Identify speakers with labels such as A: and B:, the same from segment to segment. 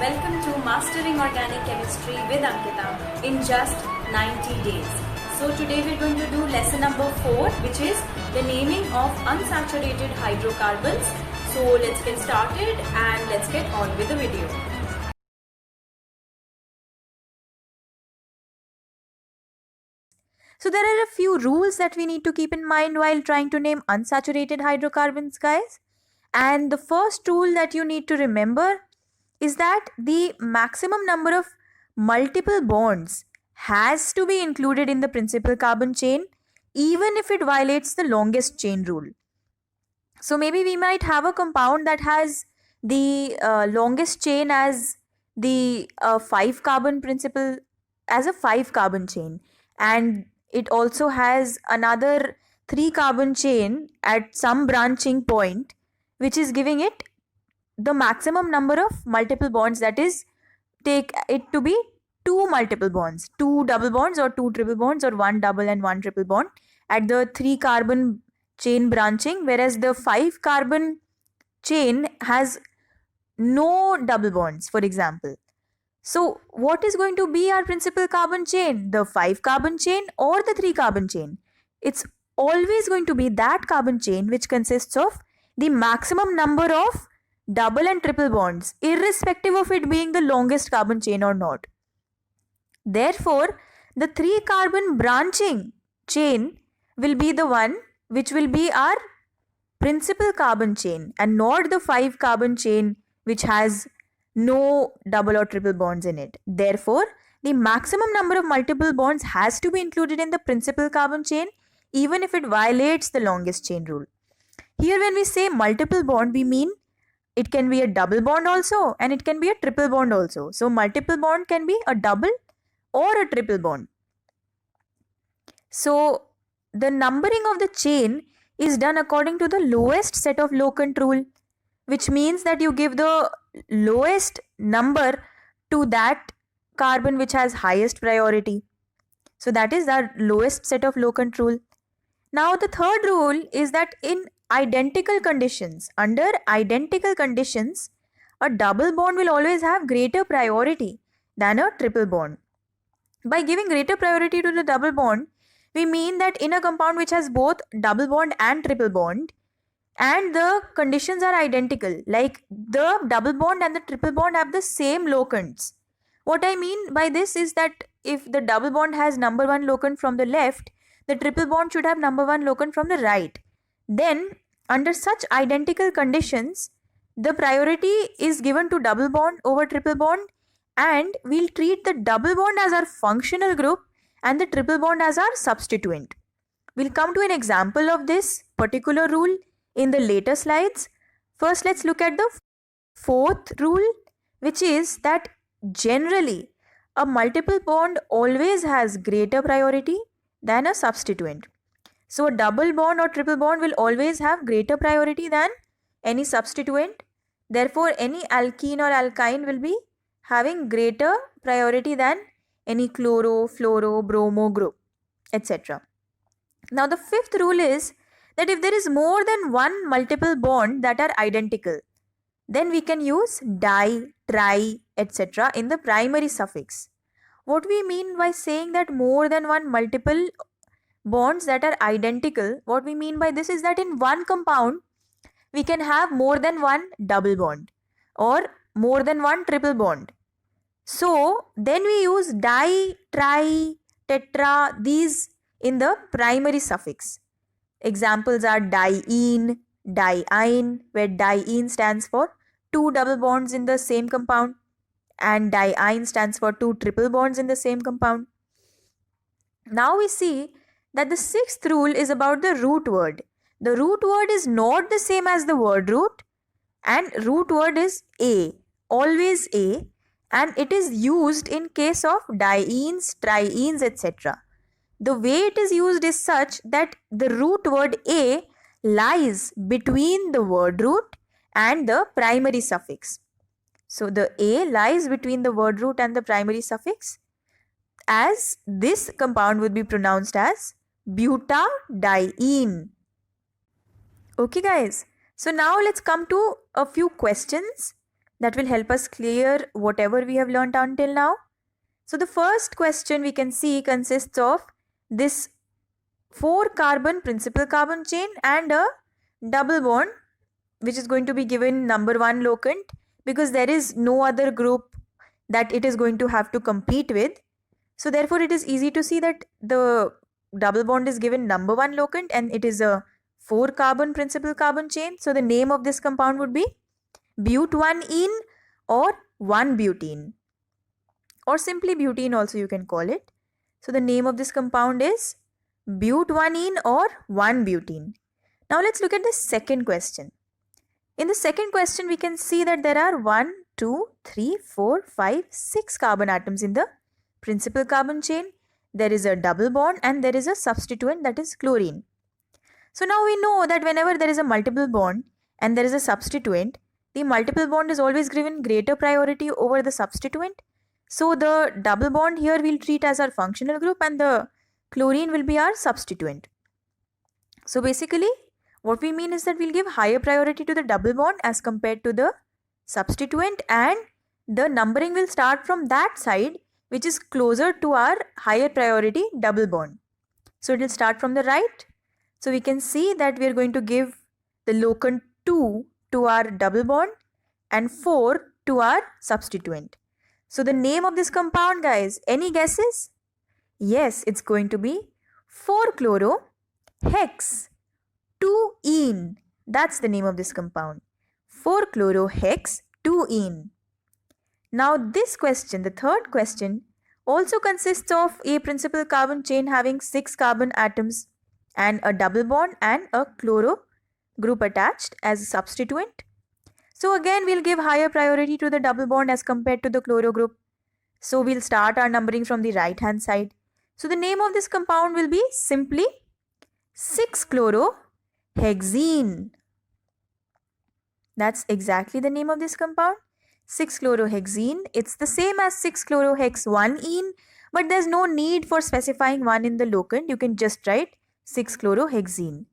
A: Welcome to Mastering Organic Chemistry with Ankita in just 90 days. So today we're going to do lesson number 4, which is the naming of unsaturated hydrocarbons. So let's get started and let's get on with the video.
B: So there are a few rules that we need to keep in mind while trying to name unsaturated hydrocarbons, guys. And the first rule that you need to remember is that the maximum number of multiple bonds has to be included in the principal carbon chain, even if it violates the longest chain rule. So maybe we might have a compound that has the longest chain as the 5 carbon principal, as a 5 carbon chain, and it also has another 3 carbon chain at some branching point, which is giving it the maximum number of multiple bonds, that is, take it to be 2 multiple bonds, 2 double bonds or 2 triple bonds, or 1 double and 1 triple bond at the 3 carbon chain branching, whereas the 5 carbon chain has no double bonds, for example. So what is going to be our principal carbon chain? The 5 carbon chain or the 3 carbon chain? It's always going to be that carbon chain which consists of the maximum number of double and triple bonds, irrespective of it being the longest carbon chain or not. Therefore, the 3 carbon branching chain will be the one which will be our principal carbon chain, and not the 5 carbon chain which has no double or triple bonds in it. Therefore, the maximum number of multiple bonds has to be included in the principal carbon chain, even if it violates the longest chain rule. Here, when we say multiple bond, we mean it can be a double bond also, and it can be a triple bond also. So multiple bond can be a double or a triple bond. So the numbering of the chain is done according to the lowest set of locant rule, which means that you give the lowest number to that carbon which has highest priority. So that is the lowest set of locant rule. Now the third rule is that in identical conditions, under identical conditions, a double bond will always have greater priority than a triple bond. By giving greater priority to the double bond, we mean that in a compound which has both double bond and triple bond, and the conditions are identical, like the double bond and the triple bond have the same locants. What I mean by this is that if the double bond has number 1 locant from the left, the triple bond should have number 1 locant from the right. Then, under such identical conditions, the priority is given to double bond over triple bond, and we'll treat the double bond as our functional group and the triple bond as our substituent. We'll come to an example of this particular rule in the later slides. First, let's look at the fourth rule, which is that generally a multiple bond always has greater priority than a substituent. So a double bond or triple bond will always have greater priority than any substituent. Therefore, any alkene or alkyne will be having greater priority than any chloro, fluoro, bromo group, etc. Now the fifth rule is that if there is more than one multiple bond that are identical, then we can use di, tri, etc. in the primary suffix. What we mean by saying that more than one multiple bonds that are identical, what we mean by this is that in one compound we can have more than one double bond or more than one triple bond. So then we use di, tri, tetra, these in the primary suffix. Examples are diene, diene, where diene stands for 2 double bonds in the same compound, and diene stands for 2 triple bonds in the same compound. Now we see that the sixth rule is about the root word. The root word is not the same as the word root, and root word is a, always a, and it is used in case of dienes, trienes, etc. The way it is used is such that the root word a lies between the word root and the primary suffix. So the a lies between the word root and the primary suffix, as this compound would be pronounced as butadiene. Okay guys, so now let's come to a few questions that will help us clear whatever we have learned until now. So the first question we can see consists of this 4 carbon principal carbon chain and a double bond, which is going to be given number 1 locant, because there is no other group that it is going to have to compete with. So therefore it is easy to see that the double bond is given number 1 locant and it is a 4 carbon principal carbon chain. So the name of this compound would be but1-ene or 1-butene, or simply butene also you can call it. So the name of this compound is but1-ene or 1-butene. Now let's look at the second question. In the second question, we can see that there are 1, 2, 3, 4, 5, 6 carbon atoms in the principal carbon chain. There is a double bond and there is a substituent, that is chlorine. So now we know that whenever there is a multiple bond and there is a substituent, the multiple bond is always given greater priority over the substituent. So the double bond here we'll treat as our functional group and the chlorine will be our substituent. So basically what we mean is that we'll give higher priority to the double bond as compared to the substituent, and the numbering will start from that side which is closer to our higher priority double bond. So it will start from the right. So we can see that we are going to give the locant 2 to our double bond and 4 to our substituent. So the name of this compound, guys, any guesses? Yes, it's going to be 4-chloro-hex-2-ene. That's the name of this compound. 4-chloro-hex-2-ene. Now this question, the third question, also consists of a principal carbon chain having 6 carbon atoms and a double bond and a chloro group attached as a substituent. So again we'll give higher priority to the double bond as compared to the chloro group. So we'll start our numbering from the right hand side. So the name of this compound will be simply 6-chlorohexene. That's exactly the name of this compound, 6-chlorohexene. It's the same as 6-chlorohex-1-ene, but there's no need for specifying 1 in the locant. You can just write 6-chlorohexene.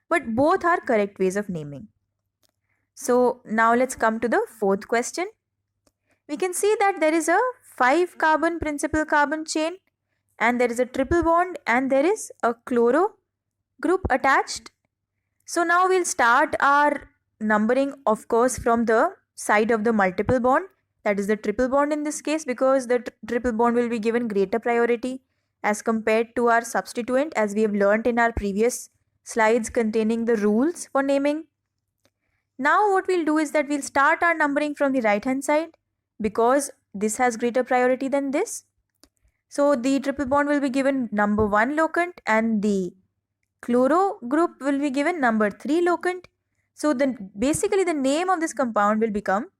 B: But both are correct ways of naming. So now let's come to the fourth question. We can see that there is a 5 carbon principal carbon chain and there is a triple bond and there is a chloro group attached. So now we'll start our numbering, of course, from the side of the multiple bond, that is the triple bond in this case, because the triple bond will be given greater priority as compared to our substituent, as we have learnt in our previous slides containing the rules for naming. Now what we'll do is that we'll start our numbering from the right hand side because this has greater priority than this. So the triple bond will be given number 1 locant and the chloro group will be given number 3 locant. So basically the name of this compound will become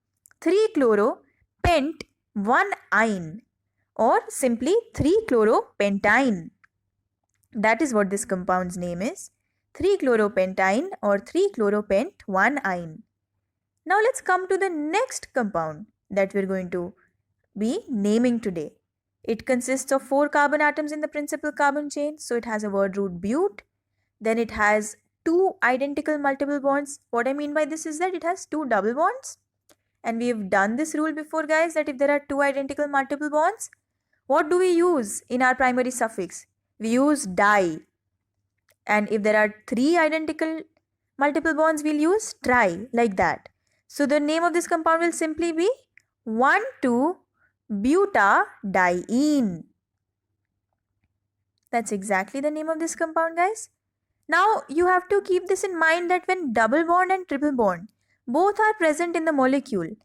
B: 3-chloro-pent-1-ine or simply 3-chloropentine. That is what this compound's name is, 3-chloropentine or 3-chloropent-1-ine. Now let's come to the next compound that we're going to be naming today. It consists of 4 carbon atoms in the principal carbon chain. So it has a word root but. Then it has 2 identical multiple bonds. What I mean by this is that it has 2 double bonds. And we have done this rule before, guys, that if there are 2 identical multiple bonds, what do we use in our primary suffix? We use di. And if there are 3 identical multiple bonds, we'll use tri, like that. So the name of this compound will simply be 1,2-butadiene. That's exactly the name of this compound, guys. Now you have to keep this in mind that when double bond and triple bond both are present in the molecule,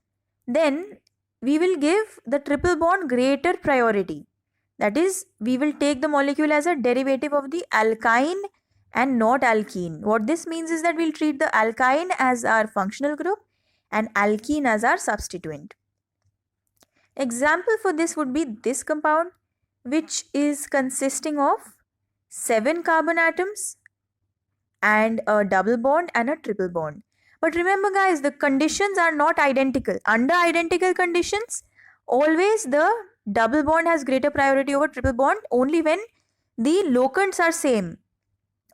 B: then we will give the triple bond greater priority. That is, we will take the molecule as a derivative of the alkyne and not alkene. What this means is that we'll treat the alkyne as our functional group and alkene as our substituent. Example for this would be this compound, which is consisting of 7 carbon atoms and a double bond and a triple bond. But remember, guys, the conditions are not identical. Under identical conditions, always the double bond has greater priority over triple bond only when the locants are same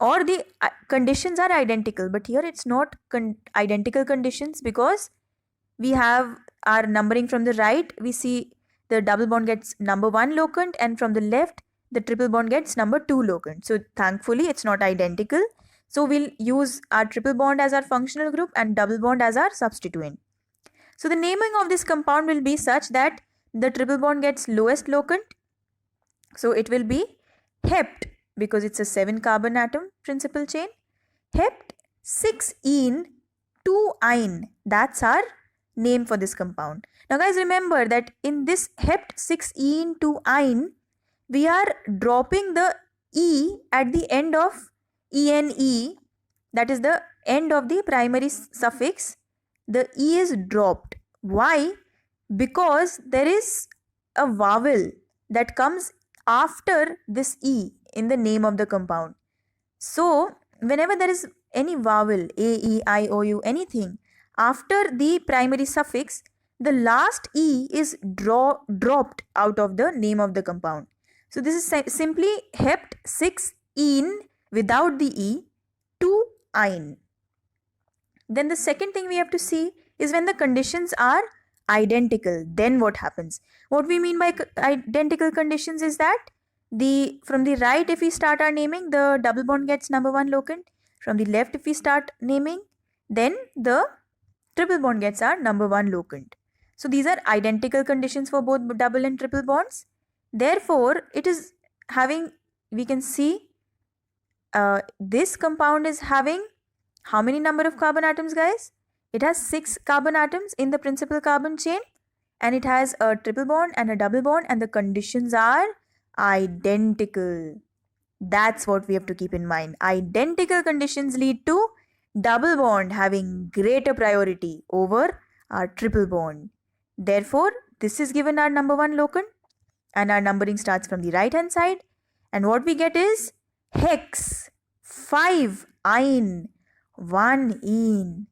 B: or the conditions are identical. But here it's not identical conditions because we have our numbering from the right, we see the double bond gets number 1 locant, and from the left, the triple bond gets number 2 locant. So thankfully, it's not identical. So we'll use our triple bond as our functional group and double bond as our substituent. So the naming of this compound will be such that the triple bond gets lowest locant. So it will be hept, because it's a 7 carbon atom principal chain. Hept 6-ene 2-ine. That's our name for this compound. Now guys, remember that in this hept 6-ene 2-ine, we are dropping the E at the end of ene, that is the end of the primary suffix. The E is dropped. Why? Because there is a vowel that comes after this E in the name of the compound. So whenever there is any vowel, A, E, I, O, U, anything, after the primary suffix, the last E is dropped out of the name of the compound. So this is simply hept 6-ene without the E, 2-ine. Then the second thing we have to see is when the conditions are identical, then what happens? What we mean by identical conditions is that from the right, if we start our naming, the double bond gets number 1 locant. From the left, if we start naming, then the triple bond gets our number 1 locant. So these are identical conditions for both double and triple bonds. Therefore, it is having, we can see this compound is having how many number of carbon atoms, guys? It has 6 carbon atoms in the principal carbon chain, and it has a triple bond and a double bond, and the conditions are identical. That's what we have to keep in mind. Identical conditions lead to double bond having greater priority over our triple bond. Therefore, this is given our number 1 locant, and our numbering starts from the right hand side, and what we get is hex 5-ine 1-ene.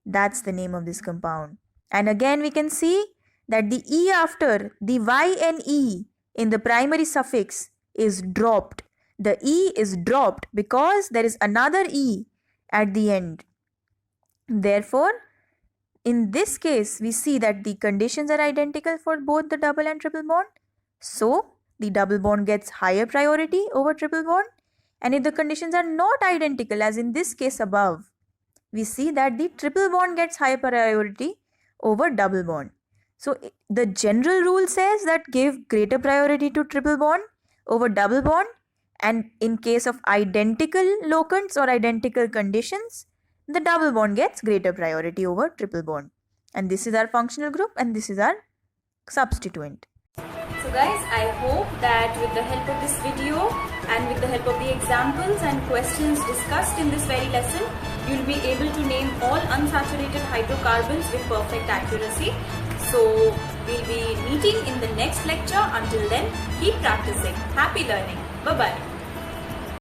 B: That's the name of this compound. And again we can see that the E after the Y and E in the primary suffix is dropped. The E is dropped because there is another E at the end. Therefore, in this case, we see that the conditions are identical for both the double and triple bond. So, the double bond gets higher priority over triple bond. And if the conditions are not identical, as in this case above, we see that the triple bond gets higher priority over double bond. So, the general rule says that give greater priority to triple bond over double bond, and in case of identical locants or identical conditions, the double bond gets greater priority over triple bond. And this is our functional group, and this is our substituent.
A: So guys, I hope that with the help of this video and with the help of the examples and questions discussed in this very lesson, you will be able to name all unsaturated hydrocarbons with perfect accuracy. So we'll be meeting in the next lecture. Until then, keep practicing. Happy learning. Bye-bye.